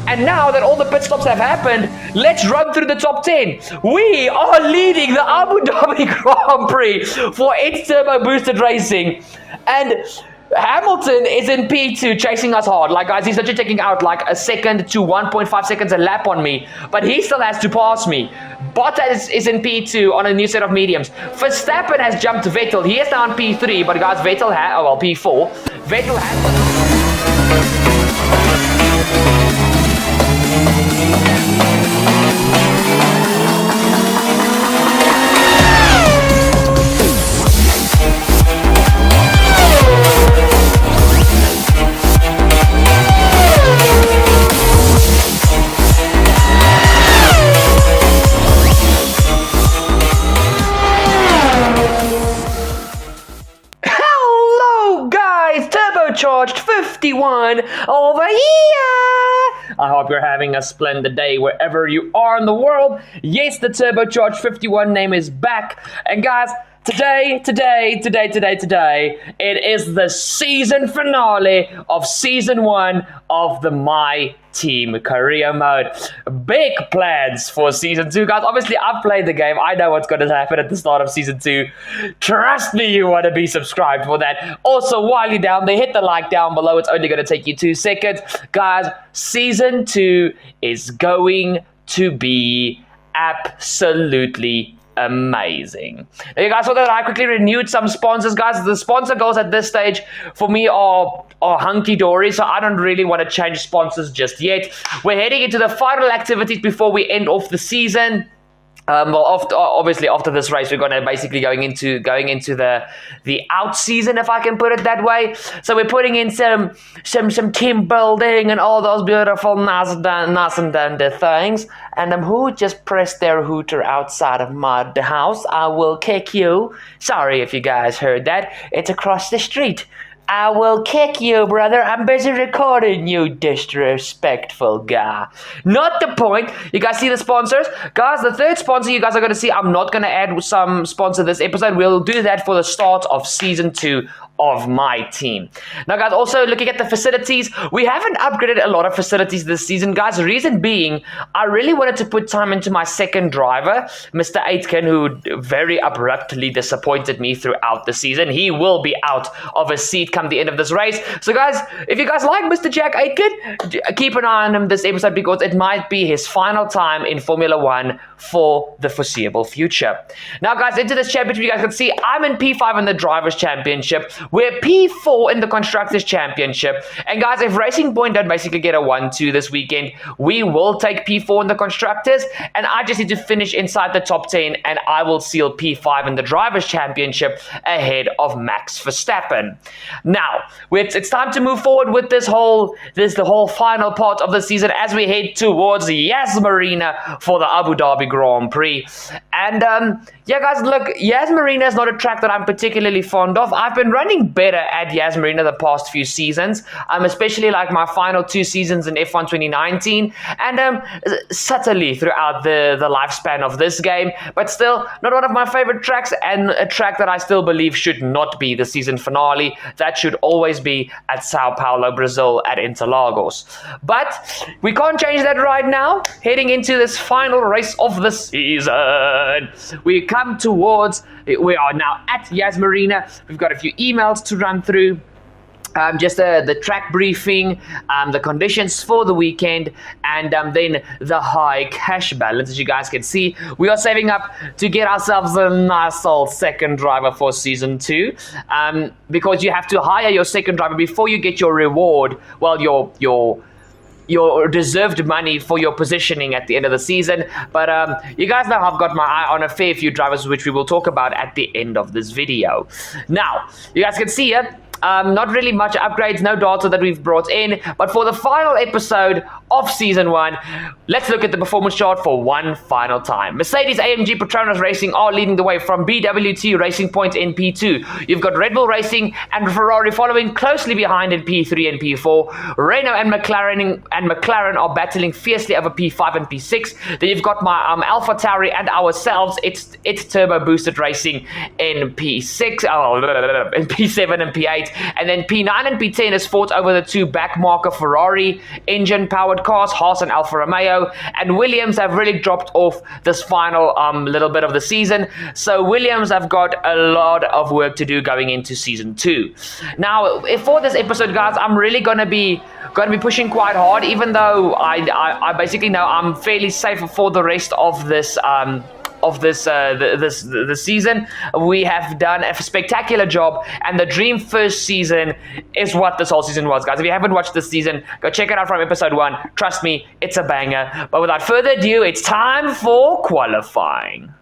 And now that all the pit stops have happened, let's run through the top 10. We are leading the Abu Dhabi Grand Prix for its turbo boosted racing. And Hamilton is in P2 chasing us hard. Like, guys, he's literally taking out like a second to 1.5 seconds a lap on me. But he still has to pass me. Bottas is in P2 on a new set of mediums. Verstappen has jumped Vettel. He is now in P3. But, guys, Vettel has... Oh, well, P4. Vettel has... Turbocharged 51 over here. I hope you're having a splendid day wherever you are in the world. Yes, the Turbocharged 51 name is back. And guys, today, it is the season finale of season 1 of the My Team career mode. Big plans for season 2, guys. Obviously, I've played the game. I know what's going to happen at the start of season 2. Trust me, you want to be subscribed for that. Also, while you're down there, hit the like down below. It's only going to take you 2 seconds. Guys, season 2 is going to be absolutely amazing. Now, you guys saw that I quickly renewed some sponsors, guys. The sponsor goals at this stage for me are hunky-dory, so I don't really want to change sponsors just yet. We're heading into the final activities before we end off the season. Obviously after this race, we're going to basically going into the out season, if I can put it that way. So we're putting in some team building and all those beautiful nice and dandy things. And who just pressed their hooter outside of my house? I will kick you. Sorry if you guys heard that. It's across the street. I will kick you, brother. I'm busy recording, you disrespectful guy. Not the point. You guys see the sponsors? Guys, the third sponsor you guys are going to see, I'm not going to add some sponsor this episode. We'll do that for the start of season 2 of My Team. Now, guys, also looking at the facilities, we haven't upgraded a lot of facilities this season, guys. The reason being, I really wanted to put time into my second driver, Mr. Aitken, who very abruptly disappointed me throughout the season. He will be out of his seat come the end of this race. So, guys, if you guys like Mr. Jack Aitken, keep an eye on him this episode because it might be his final time in Formula 1 for the foreseeable future. Now, guys, into this championship, you guys can see I'm in P5 in the Drivers' Championship. We're P4 in the Constructors' Championship. And, guys, if Racing Point don't basically get a 1-2 this weekend, we will take P4 in the Constructors. And I just need to finish inside the top 10, and I will seal P5 in the Drivers' Championship ahead of Max Verstappen. Now, it's time to move forward with the whole final part of the season as we head towards Yas Marina for the Abu Dhabi Grand Prix. And yeah, guys, look, Yas Marina is not a track that I'm particularly fond of. I've been running better at Yas Marina the past few seasons, especially like my final 2 seasons in F1 2019, and subtly throughout the lifespan of this game, but still not one of my favorite tracks, and a track that I still believe should not be the season finale. That should always be at Sao Paulo, Brazil, at Interlagos. But we can't change that right now. Heading into this final race of the season, we are now at Yas Marina. We've got a few emails to run through. Just the track briefing, the conditions for the weekend, and then the high cash balance. As you guys can see, we are saving up to get ourselves a nice old second driver for season 2, because you have to hire your second driver before you get your reward. Well, your deserved money for your positioning at the end of the season. But you guys know I've got my eye on a fair few drivers, which we will talk about at the end of this video. Now, you guys can see here, not really much upgrades, no data that we've brought in, but for the final episode of Season 1, let's look at the performance chart for one final time. Mercedes, AMG, Petronas Racing are leading the way from BWT Racing Point in P2. You've got Red Bull Racing and Ferrari following closely behind in P3 and P4. Renault and McLaren are battling fiercely over P5 and P6. Then you've got my AlphaTauri and ourselves, it's Turbo Boosted Racing in P6, in P7 and P8. And then P9 and P10 is fought over the two backmarker Ferrari engine-powered squad cars, Haas and Alfa Romeo, and Williams have really dropped off this final little bit of the season. So Williams have got a lot of work to do going into season 2. Now, for this episode, guys, I'm really going to be pushing quite hard, even though I basically know I'm fairly safe for the rest of this this season. We have done a spectacular job, and the dream first season is what this whole season was, guys. If you haven't watched this season, go check it out from episode 1. Trust me, it's a banger. But without further ado, it's time for qualifying.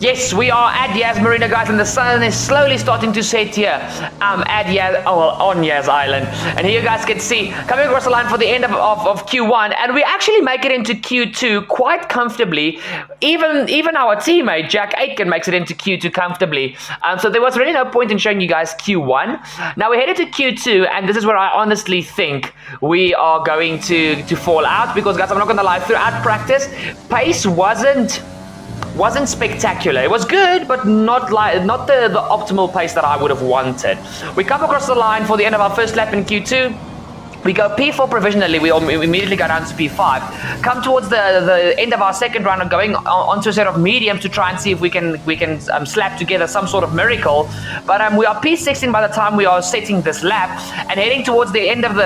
Yes, we are at Yas Marina, guys, and the sun is slowly starting to set here at Yas, on Yas Island. And here you guys can see, coming across the line for the end of Q1, and we actually make it into Q2 quite comfortably. Even our teammate, Jack Aitken, makes it into Q2 comfortably. So there was really no point in showing you guys Q1. Now we're headed to Q2, and this is where I honestly think we are going to fall out, because, guys, I'm not going to lie, throughout practice, pace wasn't spectacular. It was good, but not the optimal pace that I would have wanted. We come across the line for the end of our first lap in Q2. We go P4 provisionally, we immediately go down to P5. Come towards the end of our second round and going onto a set of mediums to try and see if we can slap together some sort of miracle. But we are P16 by the time we are setting this lap, and heading towards the end of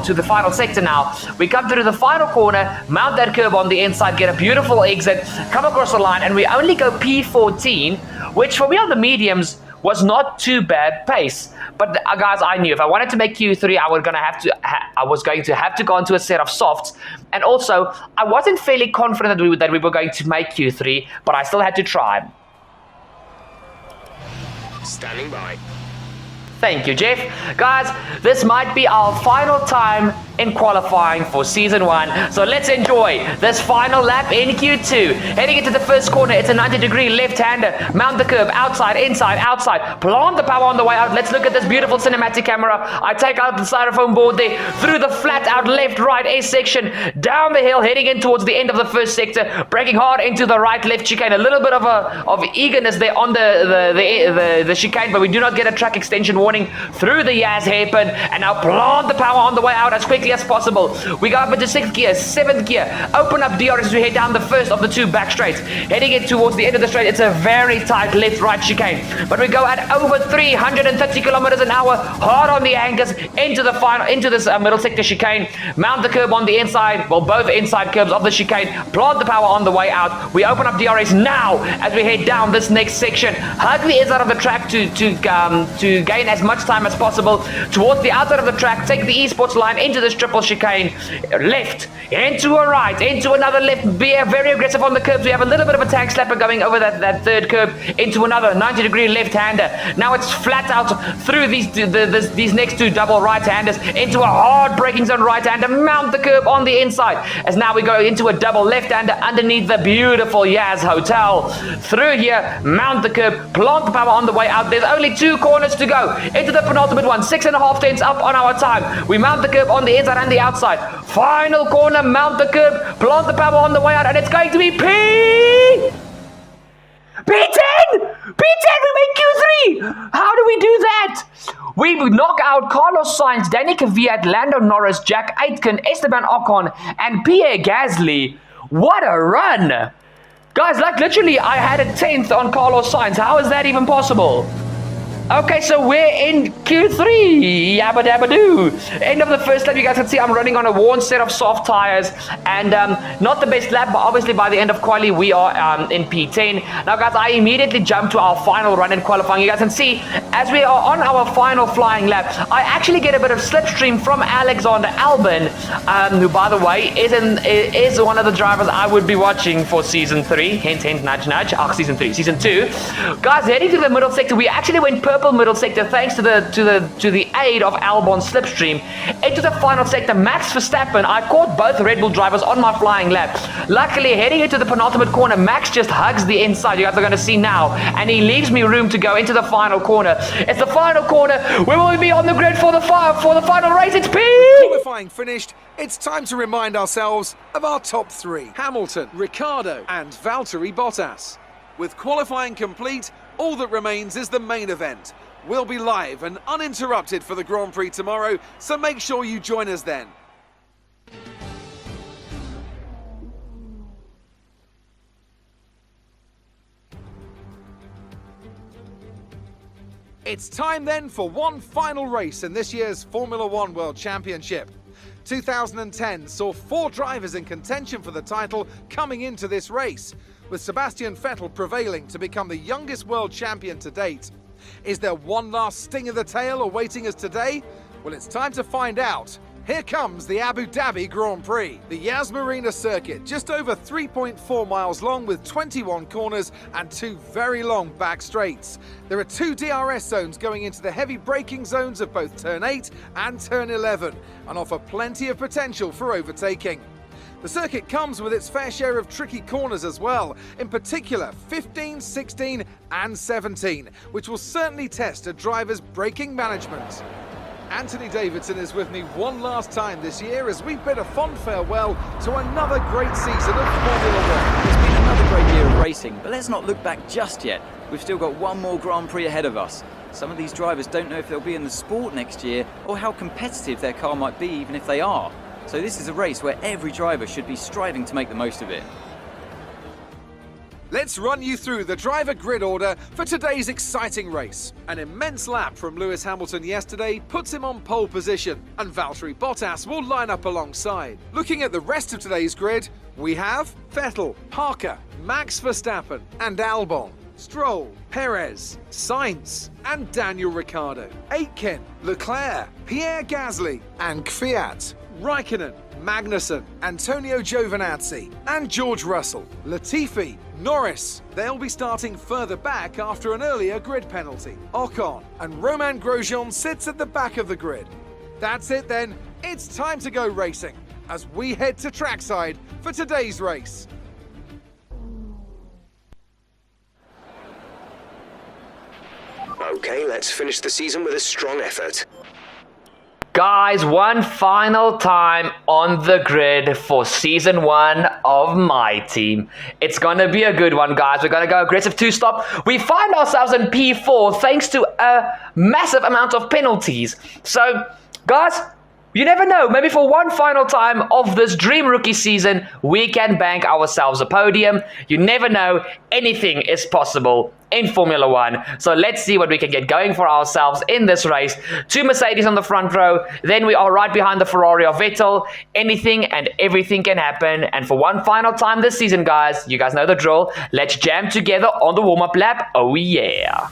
to the final sector now. We come through the final corner, mount that curb on the inside, get a beautiful exit, come across the line, and we only go P14, which for me on the mediums was not too bad pace. But guys, I knew if I wanted to make Q3, I was going to have to go into a set of softs. And also, I wasn't fairly confident that we were going to make Q3, but I still had to try. Standing by. Thank you, Jeff. Guys, this might be our final time in qualifying for Season 1. So let's enjoy this final lap in Q2. Heading into the first corner, it's a 90-degree left-hander. Mount the curb, outside, inside, outside. Plant the power on the way out. Let's look at this beautiful cinematic camera. I take out the styrofoam board there, through the flat-out left-right S section, down the hill, heading in towards the end of the first sector, braking hard into the right-left chicane. A little bit of eagerness there on the chicane, but we do not get a track extension warning through the Yas hairpin. And now plant the power on the way out as quickly as possible. We go up into 6th gear, 7th gear, open up DRS as we head down the first of the 2 back straights. Heading it towards the end of the straight, it's a very tight left-right chicane. But we go at over 330 kilometers an hour, hard on the anchors, into this middle sector chicane. Mount the curb on the inside, both inside curbs of the chicane. Plant the power on the way out. We open up DRS now as we head down this next section. Hug the inside of the track to gain as much time as possible. Towards the outside of the track, take the esports line into this triple chicane, left, into a right, into another left, be very aggressive on the curbs. We have a little bit of a tank slapper going over that third curb, into another 90-degree left-hander. Now it's flat out through these next 2 double right-handers, into a hard braking zone right-hander, mount the curb on the inside, as now we go into a double left-hander underneath the beautiful Yas Hotel. Through here, mount the curb, plant the power on the way out. There's only 2 corners to go, into the penultimate one, 6.5 tenths up on our time. We mount the curb on the inside and the outside. Final corner, mount the curb, plant the power on the way out, and it's going to be P10! P10, we make Q3! How do we do that? We knock out Carlos Sainz, Danny Kvyat, Lando Norris, Jack Aitken, Esteban Ocon, and Pierre Gasly. What a run! Guys, like literally, I had a 10th on Carlos Sainz. How is that even possible? Okay, so we're in Q3, yabba dabba doo. End of the first lap, you guys can see I'm running on a worn set of soft tires, and not the best lap, but obviously by the end of quali, we are in P10. Now guys, I immediately jump to our final run in qualifying. You guys can see, as we are on our final flying lap, I actually get a bit of slipstream from Alexander Albon, who by the way, is one of the drivers I would be watching for Season 3, hint, hint, nudge, nudge, season 2. Guys, heading to the middle sector, we actually went perfect purple middle sector thanks to the aid of Albon's slipstream. Into the final sector, Max Verstappen. I caught both Red Bull drivers on my flying lap. Luckily, heading into the penultimate corner, Max just hugs the inside. You guys are going to see now. And he leaves me room to go into the final corner. It's the final corner. We will be on the grid for the final race. It's P! Qualifying finished. It's time to remind ourselves of our top three: Hamilton, Ricciardo and Valtteri Bottas. With qualifying complete, all that remains is the main event. We'll be live and uninterrupted for the Grand Prix tomorrow, so make sure you join us then. It's time then for one final race in this year's Formula One World Championship. 2010 saw 4 drivers in contention for the title coming into this race, with Sebastian Vettel prevailing to become the youngest world champion to date. Is there one last sting of the tail awaiting us today? Well, it's time to find out. Here comes the Abu Dhabi Grand Prix. The Yas Marina circuit, just over 3.4 miles long with 21 corners and 2 very long back straights. There are 2 DRS zones going into the heavy braking zones of both Turn 8 and Turn 11 and offer plenty of potential for overtaking. The circuit comes with its fair share of tricky corners as well, in particular 15, 16 and 17, which will certainly test a driver's braking management. Anthony Davidson is with me one last time this year as we bid a fond farewell to another great season of Formula One. It's been another great year of racing, but let's not look back just yet. We've still got one more Grand Prix ahead of us. Some of these drivers don't know if they'll be in the sport next year or how competitive their car might be even if they are. So this is a race where every driver should be striving to make the most of it. Let's run you through the driver grid order for today's exciting race. An immense lap from Lewis Hamilton yesterday puts him on pole position, and Valtteri Bottas will line up alongside. Looking at the rest of today's grid, we have Vettel, Parker, Max Verstappen and Albon, Stroll, Perez, Sainz and Daniel Ricciardo, Aitken, Leclerc, Pierre Gasly and Kvyat, Raikkonen, Magnussen, Antonio Giovinazzi and George Russell, Latifi, Norris. They'll be starting further back after an earlier grid penalty. Ocon and Romain Grosjean sits at the back of the grid. That's it then, it's time to go racing as we head to trackside for today's race. Okay, let's finish the season with a strong effort. Guys, one final time on the grid for season 1 of my team. It's gonna be a good one, guys. We're gonna go aggressive 2-stop. We find ourselves in P4 thanks to a massive amount of penalties. So, guys, you never know. Maybe for one final time of this dream rookie season, we can bank ourselves a podium. You never know. Anything is possible in Formula One. So let's see what we can get going for ourselves in this race. 2 Mercedes on the front row. Then we are right behind the Ferrari of Vettel. Anything and everything can happen. And for one final time this season, guys, you guys know the drill. Let's jam together on the warm-up lap. Oh yeah.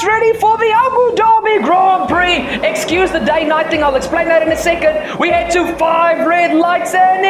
ready for the Abu Dhabi Grand Prix. Excuse the day-night thing, I'll explain that in a second. We head to 5 red lights and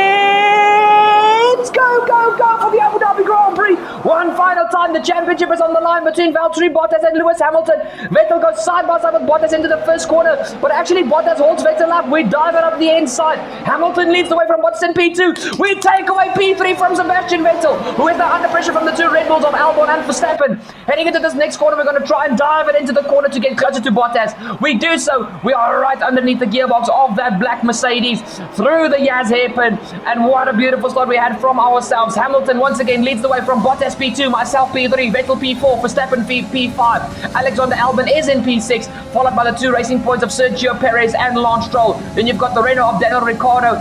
it's go, go, go for the Abu Dhabi Grand Prix. One final time, the championship is on the line between Valtteri Bottas and Lewis Hamilton. Vettel goes side by side with Bottas into the first corner, but actually Bottas holds Vettel up. We dive it up the inside. Hamilton leads the way from Bottas in P2. We take away P3 from Sebastian Vettel, who is now under pressure from the 2 Red Bulls of Albon and Verstappen. Heading into this next corner, we're going to try and dive it into the corner to get closer to Bottas. We do so. We are right underneath the gearbox of that black Mercedes through the Yaz hairpin, and what a beautiful start we had from ourselves. Hamilton once again leads the way from Bottas P2, myself P3, Vettel P4, Verstappen P5. Alexander Albon is in P6, followed by the 2 racing points of Sergio Perez and Lance Stroll. Then you've got the Renault of Daniel Ricciardo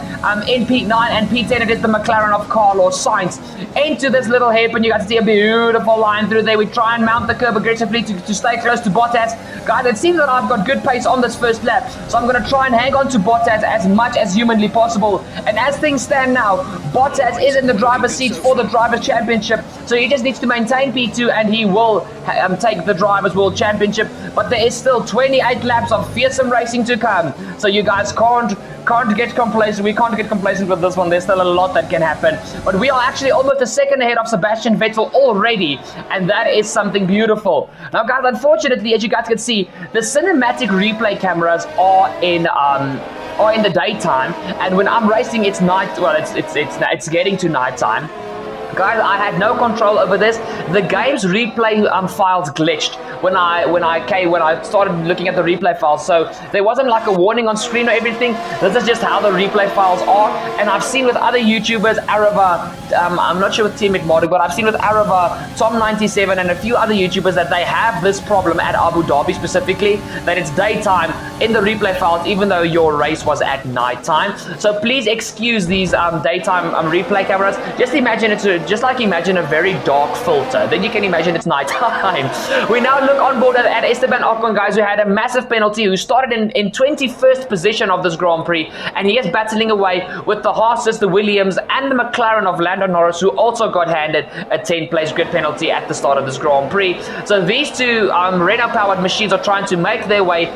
in P9, and P10 it is the McLaren of Carlos Sainz. Into this little hairpin, you guys see a beautiful line through there. We try and mount the curb aggressively to stay close to Bottas. Guys, it seems that I've got good pace on this first lap, so I'm going to try and hang on to Bottas as much as humanly possible. And as things stand now, Bottas is in the driver's seat for the Drivers' Championship, so he just needs to maintain P2 and he will take the Drivers' World Championship. But there is still 28 laps of fearsome racing to come, so you guys can't get complacent. We can't get complacent with this one. There's still a lot that can happen, but we are actually almost a second ahead of Sebastian Vettel already, and that is something beautiful. Now guys, unfortunately, as you guys can see, the cinematic replay cameras are in the daytime, and when I'm racing it's night. Well, it's getting to nighttime. Guys, I had no control over this. The game's replay files glitched when I started looking at the replay files. So there wasn't like a warning on screen or everything. This is just how the replay files are. And I've seen with other YouTubers, Arava, I'm not sure with Team McMurdo, but I've seen with Arava, Tom97, and a few other YouTubers that they have this problem at Abu Dhabi specifically, that it's daytime in the replay files, even though your race was at nighttime. So please excuse these daytime replay cameras. Just imagine imagine a very dark filter. Then you can imagine it's nighttime. We now look on board at Esteban Ocon, guys, who had a massive penalty, who started in 21st position of this Grand Prix, and he is battling away with the Haas's, the Williams, and the McLaren of Lando Norris, who also got handed a 10th-place grid penalty at the start of this Grand Prix. So these two Renault-powered machines are trying to make their way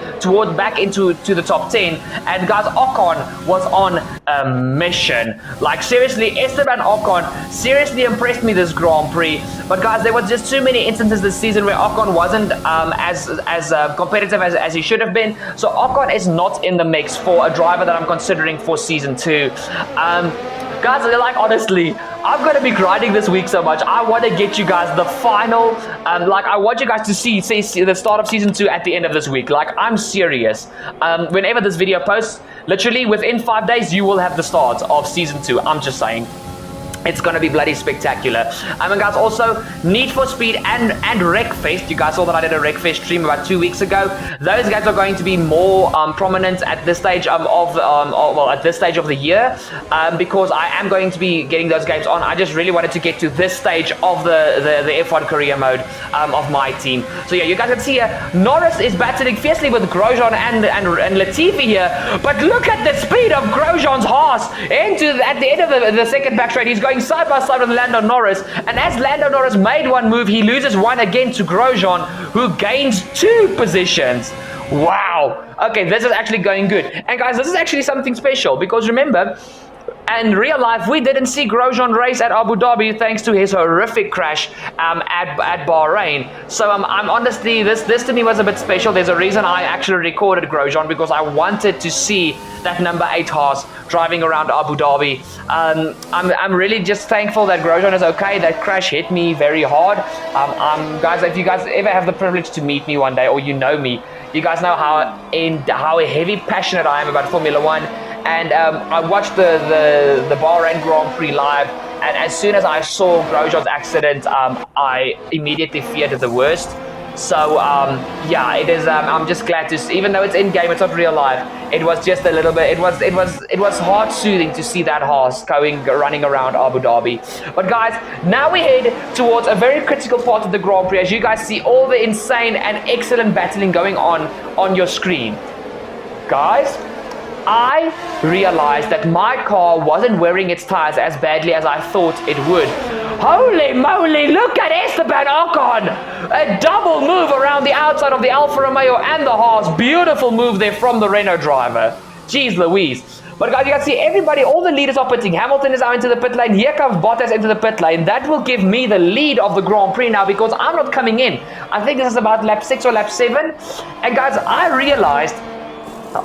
back into the top 10, and guys, Ocon was on a mission. Like seriously, Esteban Ocon seriously impressed me this Grand Prix. But guys, there was just too many instances this season where Ocon wasn't as competitive as he should have been. So Ocon is not in the mix for a driver that I'm considering for season 2. Guys, like honestly, I'm going to be grinding this week so much. I want to get you guys the final, I want you guys to see the start of season 2 at the end of this week. Like, I'm serious. Whenever this video posts, literally within 5 days, you will have the start of season 2. I'm just saying. It's going to be bloody spectacular. And guys, also Need for Speed and Wreckfest. You guys saw that I did a Wreckfest stream about 2 weeks ago. Those guys are going to be more prominent at this stage at this stage of the year, because I am going to be getting those games on. I just really wanted to get to this stage of the F1 career mode of my team. So yeah, you guys can see here, Norris is battling fiercely with Grosjean and Latifi here. But look at the speed of Grosjean's Haas at the end of the second back straight. He's going side by side with Lando Norris, and as Lando Norris made one move, he loses one again to Grosjean, who gains 2 positions. Wow. Okay, this is actually going good. And guys, this is actually something special, because remember, in real life, we didn't see Grosjean race at Abu Dhabi thanks to his horrific crash at Bahrain. So I'm honestly, this to me was a bit special. There's a reason I actually recorded Grosjean, because I wanted to see that number 8 Haas driving around Abu Dhabi. I'm really just thankful that Grosjean is okay. That crash hit me very hard. Guys, if you guys ever have the privilege to meet me one day, or you know me, you guys know how heavy passionate I am about Formula 1. And I watched the Bahrain Grand Prix live, and as soon as I saw Grosjean's accident, I immediately feared the worst. So yeah, it is. I'm just glad to see, even though it's in game, it's not real life. It was just a little bit. It was heart soothing to see that Haas running around Abu Dhabi. But guys, now we head towards a very critical part of the Grand Prix. As you guys see, all the insane and excellent battling going on your screen, guys. I realized that my car wasn't wearing its tires as badly as I thought it would. Holy moly, look at Esteban Ocon! A double move around the outside of the Alfa Romeo and the Haas. Beautiful move there from the Renault driver. Jeez Louise. But guys, you can see everybody, all the leaders are pitting. Hamilton is out into the pit lane. Here comes Bottas into the pit lane. That will give me the lead of the Grand Prix now because I'm not coming in. I think this is about lap 6 or lap 7. And guys, I realized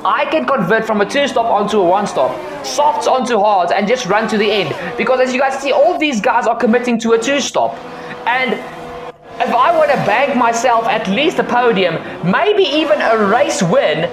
I can convert from a 2-stop onto a 1-stop, softs onto hards, and just run to the end. Because as you guys see, all these guys are committing to a 2-stop. And if I want to bank myself at least a podium, maybe even a race win,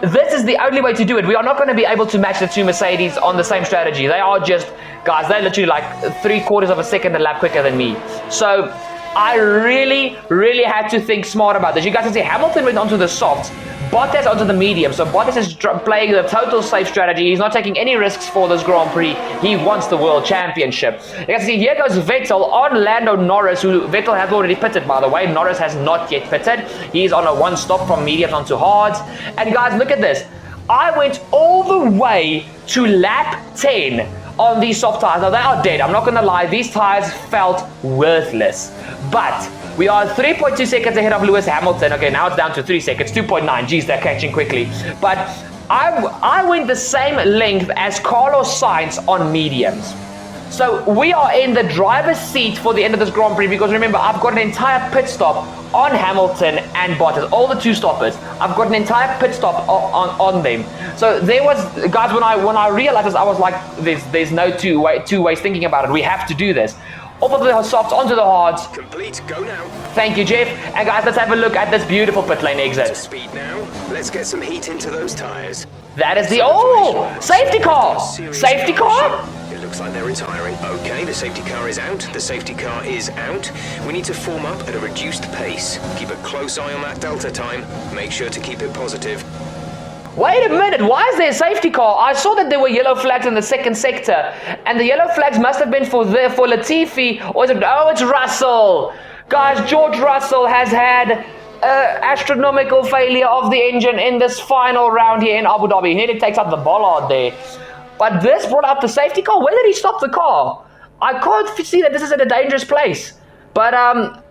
this is the only way to do it. We are not going to be able to match the two Mercedes on the same strategy. They are just, guys, they're literally like 3/4 of a second a lap quicker than me. So I really had to think smart about this. You guys can see Hamilton went onto the softs, Bottas onto the medium. So Bottas is playing the total safe strategy. He's not taking any risks for this Grand Prix. He wants the World Championship. You can see here goes Vettel on Lando Norris, who Vettel has already pitted, by the way. Norris has not yet pitted. He's on a 1-stop from mediums onto hards. And guys, look at this. I went all the way to lap 10 on these soft tires. Now, they are dead. I'm not going to lie. These tires felt worthless. But we are 3.2 seconds ahead of Lewis Hamilton. Okay, now it's down to 3 seconds. 2.9. Jeez, they're catching quickly. But I went the same length as Carlos Sainz on mediums. So we are in the driver's seat for the end of this Grand Prix because remember, I've got an entire pit stop on Hamilton and Bottas, all the 2 stoppers. I've got an entire pit stop on them. So there was, guys, when I realized this, I was like, there's no two ways thinking about it. We have to do this. Off of the softs, onto the hards. Complete, go now. Thank you, Jeff. And guys, let's have a look at this beautiful pit lane exit. To speed now. Let's get some heat into those tires. That is the, safety car! Safety car? It looks like they're retiring. Okay, the safety car is out. The safety car is out. We need to form up at a reduced pace. Keep a close eye on that delta time. Make sure to keep it positive. Wait a minute, why is there a safety car? I saw that there were yellow flags in the second sector, and the yellow flags must have been for Latifi, or is it, oh, it's Russell. Guys, George Russell has had astronomical failure of the engine in this final round here in Abu Dhabi. He nearly takes out the bollard there. But this brought out the safety car. Where did he stop the car? I can't see that this is at a dangerous place. But,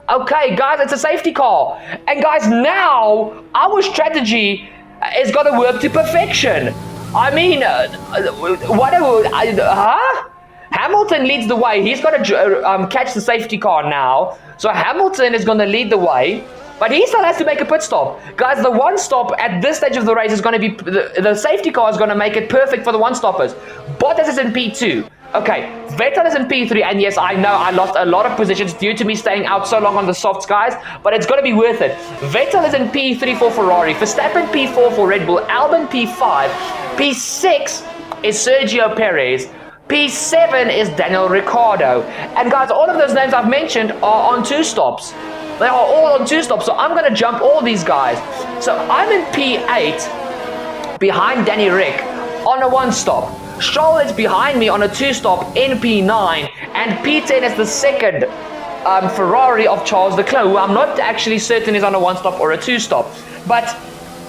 okay, guys, it's a safety car. And guys, now, our strategy is going to work to perfection. I mean, Hamilton leads the way. He's got to catch the safety car now. So Hamilton is going to lead the way. But he still has to make a pit stop. Guys, the 1-stop at this stage of the race is going to be... The safety car is going to make it perfect for the 1-stoppers. Bottas is in P2. Okay, Vettel is in P3. And yes, I know I lost a lot of positions due to me staying out so long on the softs, guys. But it's going to be worth it. Vettel is in P3 for Ferrari. Verstappen P4 for Red Bull. Albon P5. P6 is Sergio Perez. P7 is Daniel Ricciardo. And guys, all of those names I've mentioned are on 2 stops. They are all on 2 stops, so I'm going to jump all these guys. So I'm in P8 behind Danny Rick on a 1-stop. Stroll is behind me on a 2-stop in P9. And P10 is the second Ferrari of Charles Leclerc, who I'm not actually certain is on a 1-stop or a 2-stop. But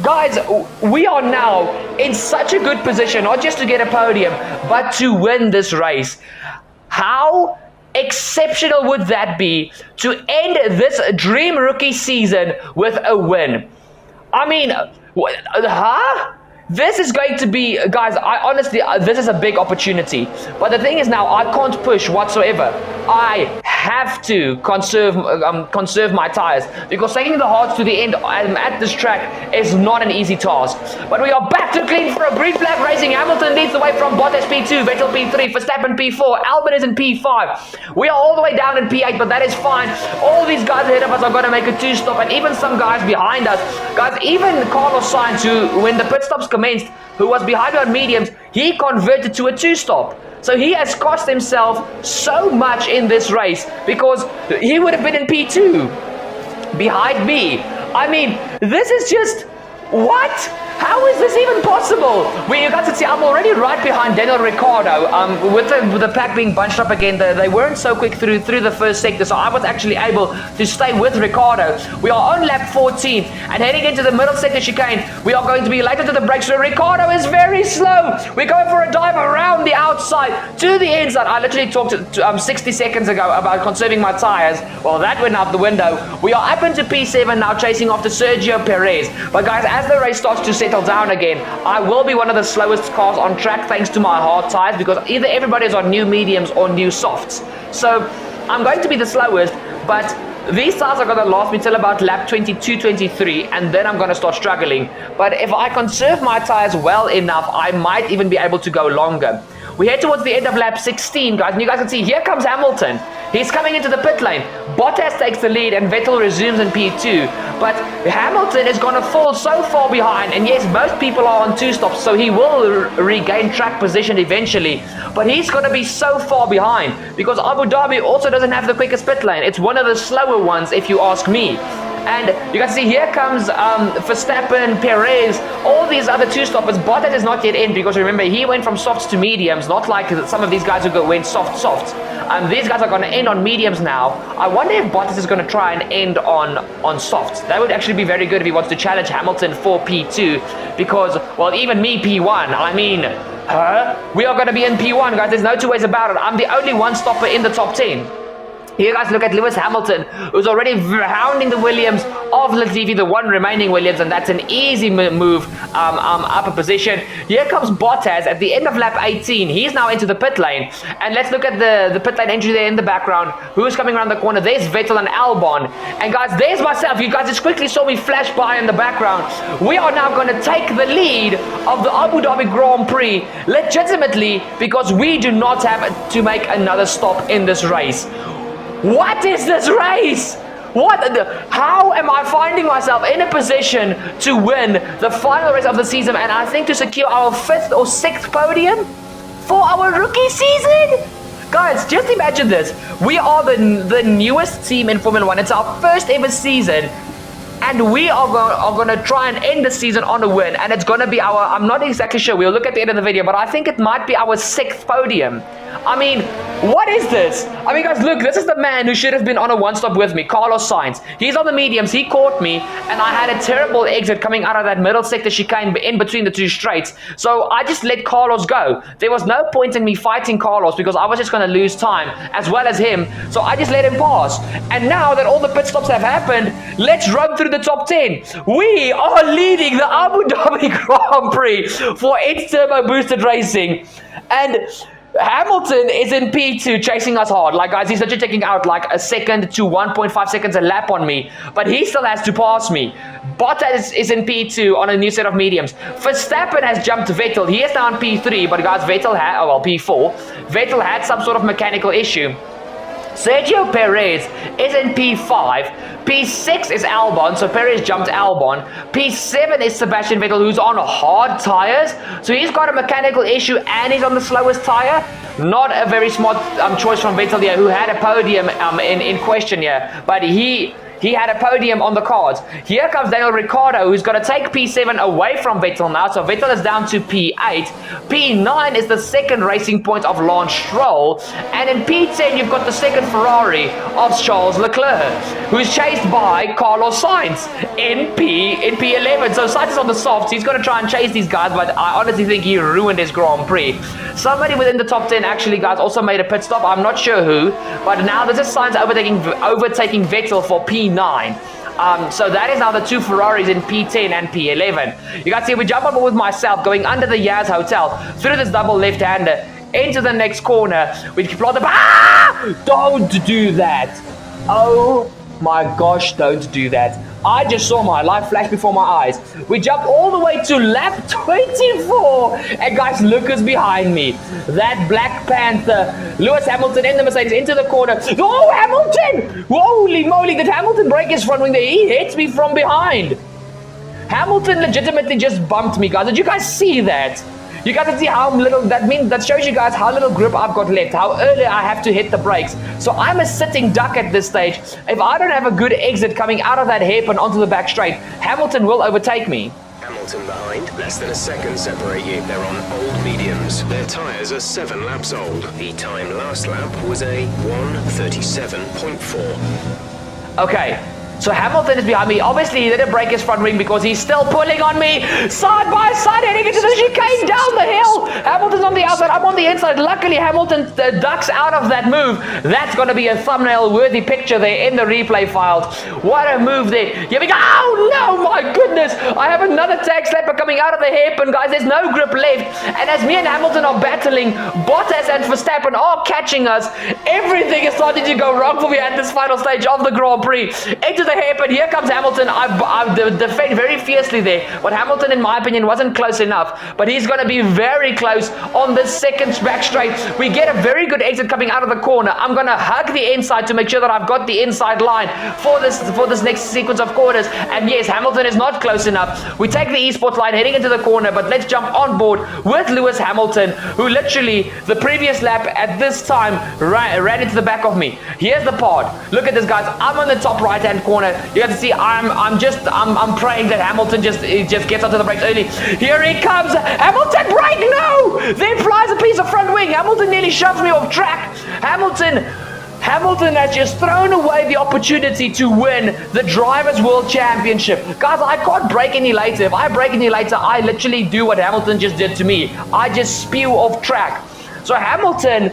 guys, we are now in such a good position, not just to get a podium, but to win this race. How exceptional would that be to end this dream rookie season with a win? I mean, this is going to be, guys, I honestly, this is a big opportunity. But the thing is now, I can't push whatsoever. I have to conserve my tires, because taking the hards to the end at this track is not an easy task. But we are back to clean for a green flag racing. Hamilton leads the way from Bottas P2, Vettel P3, Verstappen P4, Albon is in P5. We are all the way down in P8, but that is fine. All these guys ahead of us are going to make a 2-stop, and even some guys behind us. Guys, even Carlos Sainz, who, when the pit stops commenced, who was behind on mediums, he converted to a 2-stop. So he has cost himself so much in this race, because he would have been in P2 behind me. I mean, this is just, what? How is this even possible? Well, you guys can see I'm already right behind Daniel Ricciardo. With the pack being bunched up again, they weren't so quick through the first sector, so I was actually able to stay with Ricciardo. We are on lap 14 and heading into the middle sector chicane. We are going to be later to the brakes. So Ricciardo is very slow. We're going for a dive around the outside to the inside. I literally talked 60 seconds ago about conserving my tires. Well, that went out the window. We are up into P7 now, chasing after Sergio Perez. But guys, as the race starts to settle down again, I will be one of the slowest cars on track thanks to my hard tires, because either everybody is on new mediums or new softs. So I'm going to be the slowest, but these tires are going to last me till about lap 22, 23, and then I'm going to start struggling. But if I conserve my tires well enough, I might even be able to go longer. We head towards the end of lap 16, guys, and you guys can see here comes Hamilton. He's coming into the pit lane. Bottas takes the lead and Vettel resumes in P2. But Hamilton is going to fall so far behind. And yes, most people are on 2 stops, so he will regain track position eventually. But he's going to be so far behind because Abu Dhabi also doesn't have the quickest pit lane. It's one of the slower ones, if you ask me. And you can see here comes Verstappen, Perez, all these other 2-stoppers. Bottas is not yet in because remember, he went from softs to mediums, not like some of these guys who went soft. These guys are going to end on mediums now. I wonder if Bottas is going to try and end on softs. That would actually be very good if he wants to challenge Hamilton for P2 because, well, even me P1, I mean, we are going to be in P1, guys. There's no two ways about it. I'm the only one-stopper in the top 10. Here, guys, look at Lewis Hamilton, who's already hounding the Williams of Latifi, the one remaining Williams, and that's an easy move up a position. Here comes Bottas at the end of lap 18. He's now into the pit lane. And let's look at the pit lane entry there in the background. Who's coming around the corner? There's Vettel and Albon. And, guys, there's myself. You guys just quickly saw me flash by in the background. We are now going to take the lead of the Abu Dhabi Grand Prix legitimately because we do not have to make another stop in this race. What is this race? How am I finding myself in a position to win the final race of the season and I think to secure our 5th or 6th podium for our rookie season? Guys, just imagine this. We are the newest team in Formula 1. It's our first ever season. And we are going to try and end the season on a win. And it's going to be I'm not exactly sure. We'll look at the end of the video. But I think it might be our 6th podium. I mean, what is this? I mean, guys, look, this is the man who should have been on a one-stop with me, Carlos Sainz. He's on the mediums, he caught me, and I had a terrible exit coming out of that middle sector chicane in between the 2 straights. So I just let Carlos go. There was no point in me fighting Carlos because I was just going to lose time, as well as him. So I just let him pass. And now that all the pit stops have happened, let's run through the top 10. We are leading the Abu Dhabi Grand Prix for its turbo boosted racing. And Hamilton is in P2 chasing us hard. Like, guys, he's literally taking out like a second to 1.5 seconds a lap on me. But he still has to pass me. Bottas is in P2 on a new set of mediums. Verstappen has jumped Vettel. He is now in P3. But, guys, Vettel had, P4. Vettel had some sort of mechanical issue. Sergio Perez is in P5. P6 is Albon, so Perez jumped Albon. P7 is Sebastian Vettel, who's on hard tires. So he's got a mechanical issue and he's on the slowest tire. Not a very smart choice from Vettel here, who had a podium in question here. But he had a podium on the cards. Here comes Daniel Ricciardo, who's going to take P7 away from Vettel now. So Vettel is down to P8. P9 is the second racing point of Lance Stroll. And in P10, you've got the second Ferrari of Charles Leclerc, who's chased by Carlos Sainz in P11. So Sainz is on the softs. He's going to try and chase these guys, but I honestly think he ruined his Grand Prix. Somebody within the top 10 actually, guys, also made a pit stop. I'm not sure who. But now this is Sainz overtaking Vettel for P9. So that is now the 2 Ferraris in P10 and P11. You guys see, we jump on board with myself going under the Yaz Hotel through this double left-hander into the next corner. We plot the... Don't do that. Oh my gosh, don't do that. I just saw my life flash before my eyes. We jumped all the way to lap 24. And guys, look who's behind me. That Black Panther, Lewis Hamilton in the Mercedes into the corner. Oh, Hamilton! Holy moly, did Hamilton break his front wing there? He hits me from behind. Hamilton legitimately just bumped me, guys. Did you guys see that? You guys can see how little, that shows you guys how little grip I've got left, how early I have to hit the brakes. So I'm a sitting duck at this stage. If I don't have a good exit coming out of that hairpin onto the back straight, Hamilton will overtake me. Hamilton behind. Less than a second separate you. They're on old mediums. Their tyres are 7 laps old. The time last lap was a 1:37.4. Okay, so Hamilton is behind me. Obviously, he didn't break his front wing because he's still pulling on me. Side by side, heading into the chicane down the hill. Hamilton's on the outside, I'm on the inside. Luckily, Hamilton ducks out of that move. That's going to be a thumbnail-worthy picture there in the replay files. What a move there. Here we go. Oh, no, my goodness. I have another tag slapper coming out of the hairpin, guys. There's no grip left. And as me and Hamilton are battling, Bottas and Verstappen are catching us. Everything is starting to go wrong for me at this final stage of the Grand Prix. Into the hairpin, here comes Hamilton. I defend very fiercely there, but Hamilton, in my opinion, wasn't close enough, but he's going to be very close on this second back straight. We get a very good exit coming out of the corner. I'm going to hug the inside to make sure that I've got the inside line for this next sequence of corners, and yes, Hamilton is not close enough. We take the esports line heading into the corner, but let's jump on board with Lewis Hamilton, who literally the previous lap at this time ran into the back of me. Here's the pod. Look at this, guys. I'm on the top right hand corner. You have to see I'm praying that Hamilton just gets onto the brakes early. Here he comes. Hamilton, brake, no! There flies a piece of front wing. Hamilton nearly shoves me off track. Hamilton has just thrown away the opportunity to win the Drivers' World Championship. Guys, I can't brake any later. If I brake any later, I literally do what Hamilton just did to me. I just spew off track. So Hamilton,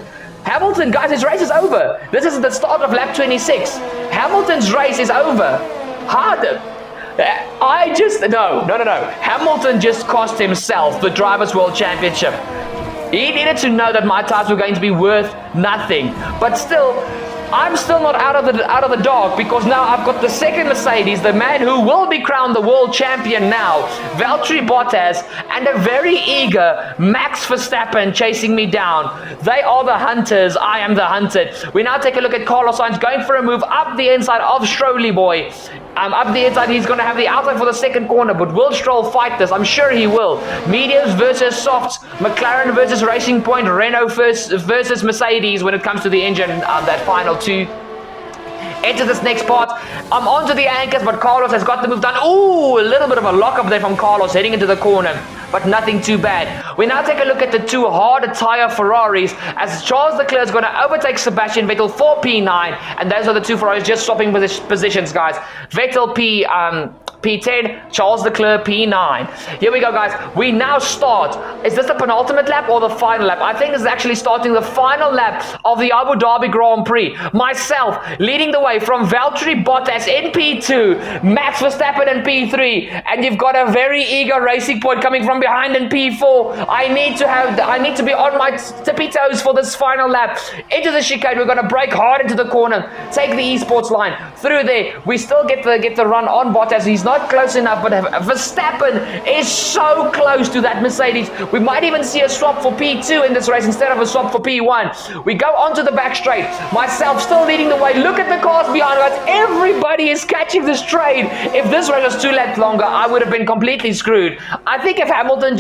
guys, his race is over. This is the start of lap 26. Hamilton's race is over. No. Hamilton just cost himself the Drivers' World Championship. He needed to know that my tires were going to be worth nothing. But still, I'm still not out of the dog, because now I've got the second Mercedes, the man who will be crowned the world champion now, Valtteri Bottas, and a very eager Max Verstappen chasing me down. They are the hunters, I am the hunted. We now take a look at Carlos Sainz going for a move up the inside of Strolly boy. Up the inside, he's going to have the outside for the second corner, but will Stroll fight this? I'm sure he will. Mediums versus softs, McLaren versus Racing Point, Renault versus Mercedes when it comes to the engine, that final two. Into this next part, I'm onto the anchors, but Carlos has got the move done. Ooh, a little bit of a lock-up there from Carlos heading into the corner, but nothing too bad. We now take a look at the two hard-tire Ferraris, as Charles Leclerc is going to overtake Sebastian Vettel for P9, and those are the two Ferraris just swapping positions, guys. Vettel P10, Charles Leclerc P9. Here we go, guys. We now start. Is this the penultimate lap or the final lap? I think this is actually starting the final lap of the Abu Dhabi Grand Prix. Myself leading the way from Valtteri Bottas in P2, Max Verstappen in P3, and you've got a very eager Racing Point coming from behind in P4. I need to be on my tippy toes for this final lap. Into the chicane, we're going to brake hard into the corner, take the esports line through there. We still get the run on Bottas. He's not close enough, but Verstappen is so close to that Mercedes. We might even see a swap for P2 in this race instead of a swap for P1. We go onto the back straight. Myself still leading the way. Look at the cars behind us. Everybody is catching this train. If this race was 2 laps longer, I would have been completely screwed. I think if Hamilton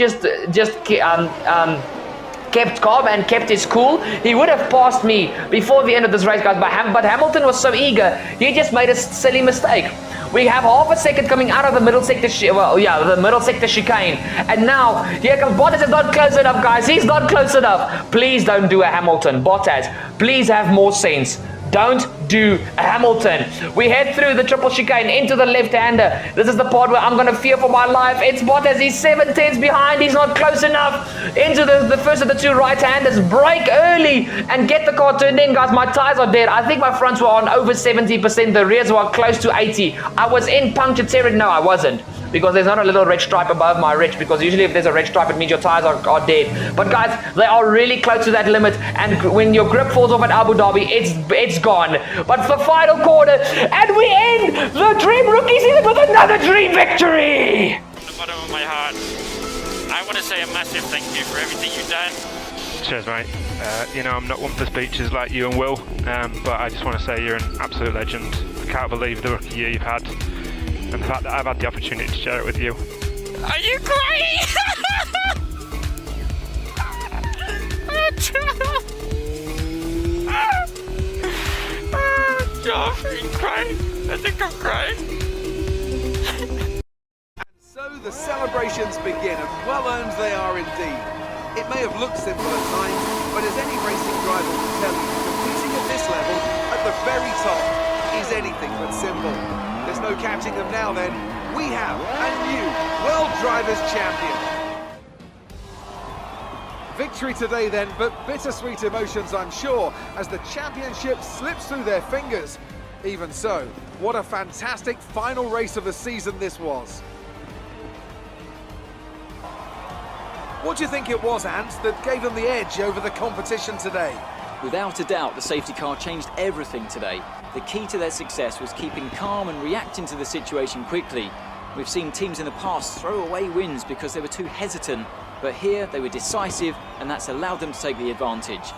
kept calm and kept his cool, he would have passed me before the end of this race, guys. But Hamilton was so eager, he just made a silly mistake. We have half a second coming out of the middle sector, the middle sector chicane. And now, here comes Bottas. Is not close enough, guys. He's not close enough. Please don't do a Hamilton. Bottas, please have more sense. Don't do a Hamilton. We head through the triple chicane into the left-hander. This is the part where I'm going to fear for my life. It's Bottas. He's 7/10 behind. He's not close enough. Into the first of the two right-handers. Brake early and get the car turned in, guys. My tires are dead. I think my fronts were on over 70%. The rears were close to 80. I was in puncture territory. No, I wasn't, because there's not a little red stripe above my ridge, because usually if there's a red stripe, it means your tires are dead. But guys, they are really close to that limit, and when your grip falls off at Abu Dhabi, it's gone. But the final corner, and we end the Dream Rookie season with another Dream victory! From the bottom of my heart, I want to say a massive thank you for everything you've done. Cheers, mate. I'm not one for speeches like you and Will, but I just want to say you're an absolute legend. I can't believe the rookie year you've had, and the fact that I've had the opportunity to share it with you. Are you crying? I'm crying. I think I'm crying. So the celebration emotions begin, and well earned they are indeed. It may have looked simple at times, but as any racing driver will tell you, competing at this level, at the very top, is anything but simple. There's no catching them now then. We have a new World Drivers' Champion. Victory today then, but bittersweet emotions I'm sure, as the championship slips through their fingers. Even so, what a fantastic final race of the season this was. What do you think it was, Ant, that gave them the edge over the competition today? Without a doubt, the safety car changed everything today. The key to their success was keeping calm and reacting to the situation quickly. We've seen teams in the past throw away wins because they were too hesitant, but here they were decisive, and that's allowed them to take the advantage.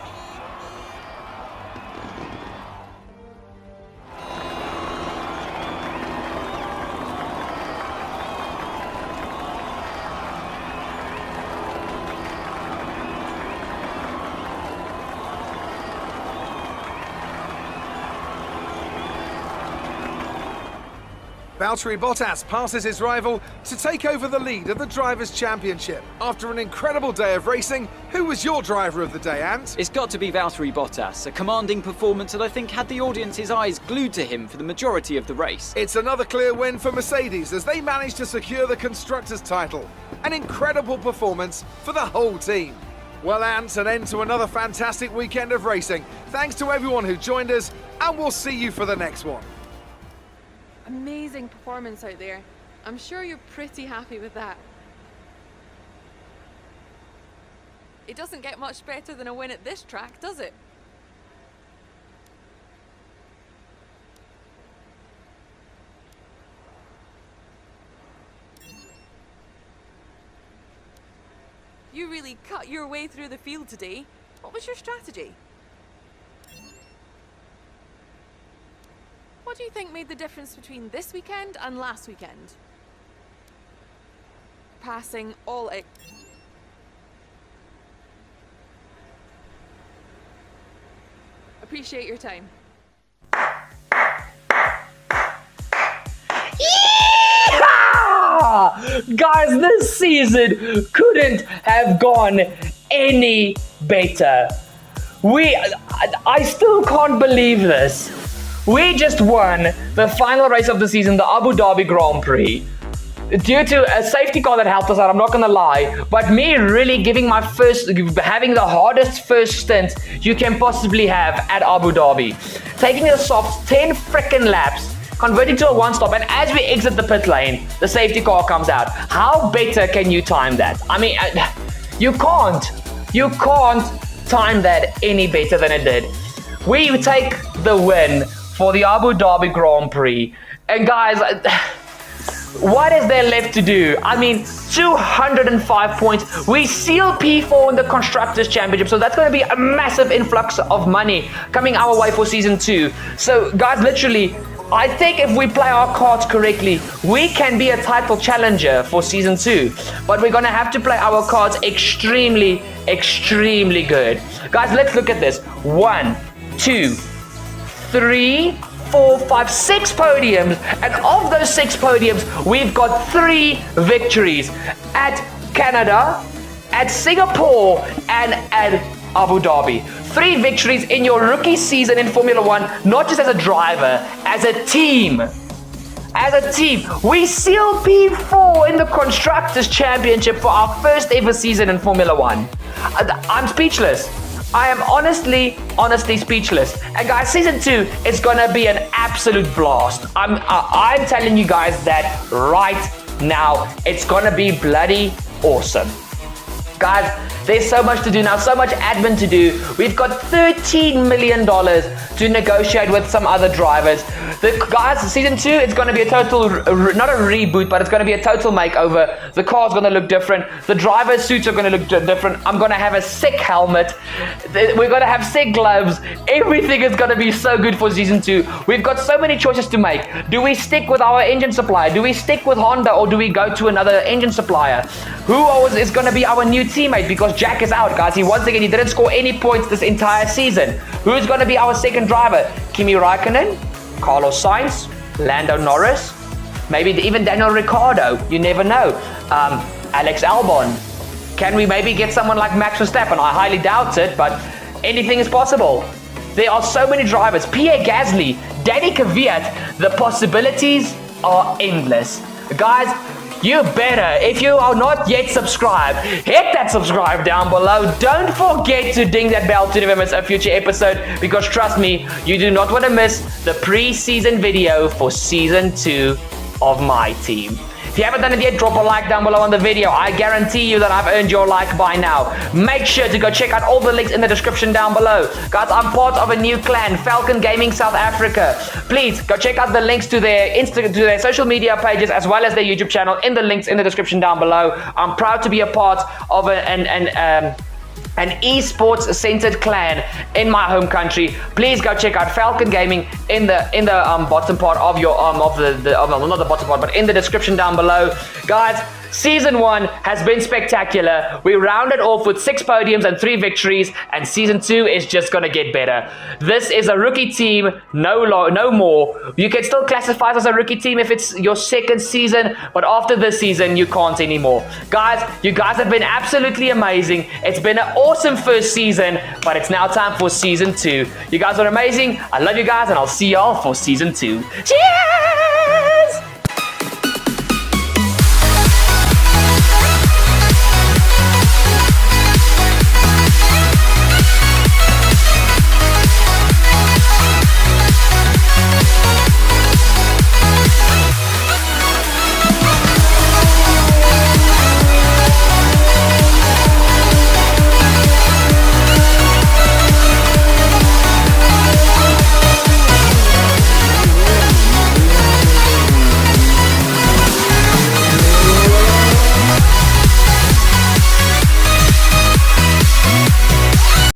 Valtteri Bottas passes his rival to take over the lead of the Drivers' Championship. After an incredible day of racing, who was your driver of the day, Ant? It's got to be Valtteri Bottas, a commanding performance that I think had the audience's eyes glued to him for the majority of the race. It's another clear win for Mercedes as they managed to secure the Constructors' title. An incredible performance for the whole team. Well, Ant, an end to another fantastic weekend of racing. Thanks to everyone who joined us, and we'll see you for the next one. Amazing performance out there. I'm sure you're pretty happy with that. It doesn't get much better than a win at this track, does it? You really cut your way through the field today. What was your strategy? What do you think made the difference between this weekend and last weekend? Passing all out. Appreciate your time. Yeehaw! Guys, this season couldn't have gone any better. I still can't believe this. We just won the final race of the season, the Abu Dhabi Grand Prix. Due to a safety car that helped us out, I'm not gonna lie, but me really having the hardest first stint you can possibly have at Abu Dhabi. Taking a soft 10 freaking laps, converting to a one stop, and as we exit the pit lane, the safety car comes out. How better can you time that? I mean, you can't time that any better than it did. We take the win for the Abu Dhabi Grand Prix. And guys, what is there left to do? I mean, 205 points. We seal P4 in the Constructors' Championship, so that's going to be a massive influx of money coming our way for Season 2. So guys, literally, I think if we play our cards correctly, we can be a title challenger for Season 2. But we're going to have to play our cards extremely, extremely good. Guys, let's look at this. 1, 2, 3, 4, 5, 6 podiums, and of those 6 podiums, we've got 3 victories at Canada, at Singapore, and at Abu Dhabi. 3 victories in your rookie season in Formula 1, not just as a driver, as a team. As a team, we seal P4 in the Constructors' Championship for our first ever season in Formula 1. I'm speechless. I am honestly speechless. And guys, Season 2 is gonna be an absolute blast. I'm telling you guys that right now. It's gonna be bloody awesome. Guys, there's so much to do now, so much admin to do. We've got $13 million to negotiate with some other drivers. Guys, Season 2, it's going to be a total, not a reboot, but it's going to be a total makeover. The car's going to look different. The driver's suits are going to look different. I'm going to have a sick helmet. We're going to have sick gloves. Everything is going to be so good for Season 2. We've got so many choices to make. Do we stick with our engine supplier? Do we stick with Honda, or do we go to another engine supplier? Who is going to be our new teammate? Because Jack is out, guys. He didn't score any points this entire season. Who's going to be our second driver? Kimi Raikkonen, Carlos Sainz, Lando Norris, maybe even Daniel Ricciardo. You never know. Alex Albon? Can we maybe get someone like Max Verstappen? I highly doubt it, but anything is possible. There are so many drivers. Pierre Gasly, Danny Kvyat. The possibilities are endless. Guys, you better, if you are not yet subscribed, hit that subscribe down below. Don't forget to ding that bell to never miss a future episode, because trust me, you do not want to miss the pre-season video for Season 2 of my team. If you haven't done it yet, drop a like down below on the video. I guarantee you that I've earned your like by now. Make sure to go check out all the links in the description down below. Guys, I'm part of a new clan, Falcon Gaming South Africa. Please go check out the links to their social media pages as well as their YouTube channel in the links in the description down below. I'm proud to be a part of an esports centered clan in my home country. Please go check out Falcon Gaming in the bottom part of your not the bottom part, but in the description down below. Guys, Season 1 has been spectacular. We rounded off with 6 podiums and 3 victories, and Season 2 is just gonna get better. This is a rookie team, no more. You can still classify us as a rookie team if it's your second season, but after this season, you can't anymore. Guys, you guys have been absolutely amazing. It's been an awesome first season, but it's now time for Season 2. You guys are amazing. I love you guys, and I'll see y'all for Season 2. Cheers!